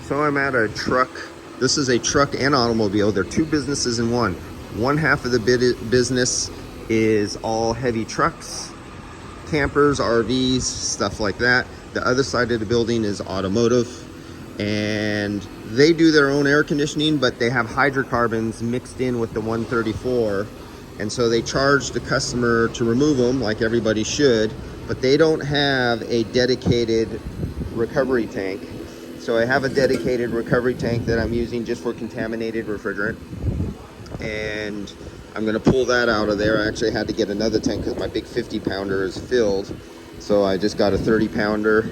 So I'm at a truck. This is a truck and automobile. They're two businesses in one. One half of the business is all heavy trucks, campers, RVs, stuff like that. The other side of the building is automotive, and they do their own air conditioning, but they have hydrocarbons mixed in with the 134, and so they charge the customer to remove them like everybody should, but they don't have a dedicated recovery tank. So I have a dedicated recovery tank that I'm using just for contaminated refrigerant, and I'm gonna pull that out of there. I actually had to get another tank because my big 50 pounder is filled. So I just got a 30 pounder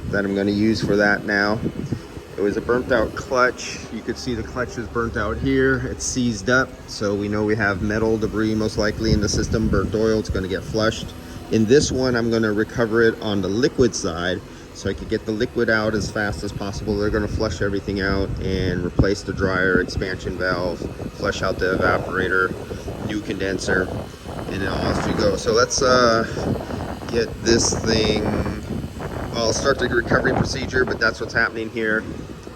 that I'm gonna use for that now. It was a burnt out clutch. You could see the clutch is burnt out here. It's seized up. So we know we have metal debris most likely in the system, burnt oil, it's gonna get flushed. In this one, I'm gonna recover it on the liquid side so I could get the liquid out as fast as possible. They're gonna flush everything out and replace the dryer, expansion valve, flush out the evaporator, new condenser, and then off you go. So let's get this thing. I'll start the recovery procedure, but that's what's happening here.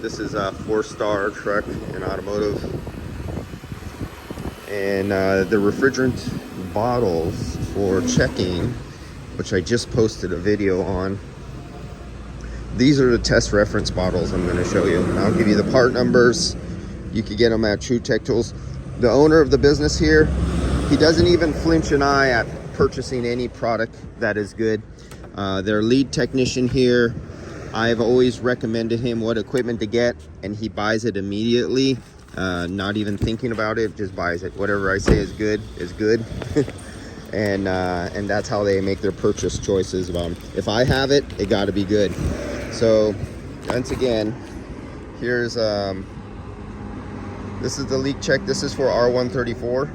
This is a 4-star truck and automotive. And the refrigerant bottles for checking, which I just posted a video on. These are the test reference bottles I'm going to show you. I'll give you the part numbers. You can get them at True Tech Tools. The owner of the business here, he doesn't even flinch an eye at purchasing any product that is good. Their lead technician here, I've always recommended him what equipment to get, and he buys it immediately, not even thinking about it, just buys it. Whatever I say is good is good. And that's how they make their purchase choices. If I have it, it got to be good. So once again, here's this is the leak check. This is for R134.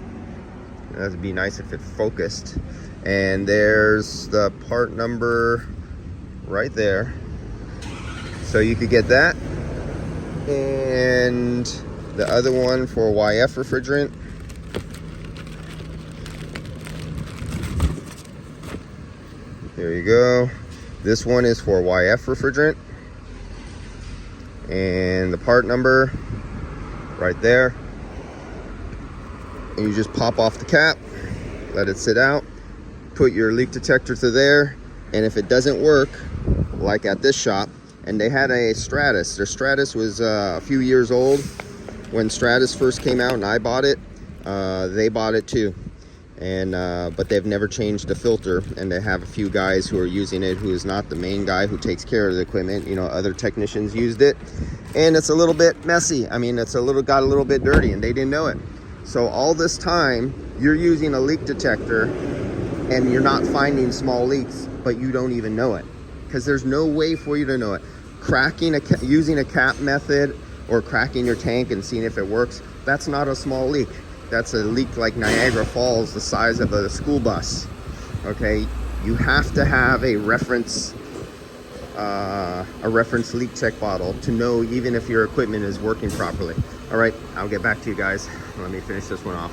That'd be nice if it focused. And there's the part number right there, so you could get that. And the other one for YF refrigerant. There you go. This one is for YF refrigerant, and the part number right there. And you just pop off the cap, let it sit out, put your leak detector to there, and if it doesn't work, like at this shop, and they had a Stratus. Their Stratus was a few years old when Stratus first came out, and I bought it. They bought it too. And but they've never changed the filter, and they have a few guys who are using it who is not the main guy who takes care of the equipment. You know, other technicians used it, and it's a little bit messy. I mean, it's got a little bit dirty, and they didn't know it. So all this time you're using a leak detector and you're not finding small leaks, but you don't even know it, because there's no way for you to know it. Using a cap method or cracking your tank and seeing if it works, that's not a small leak. That's a leak like Niagara Falls, the size of a school bus. Okay, you have to have a reference leak check bottle to know even if your equipment is working properly. All right, I'll get back to you guys. Let me finish this one off.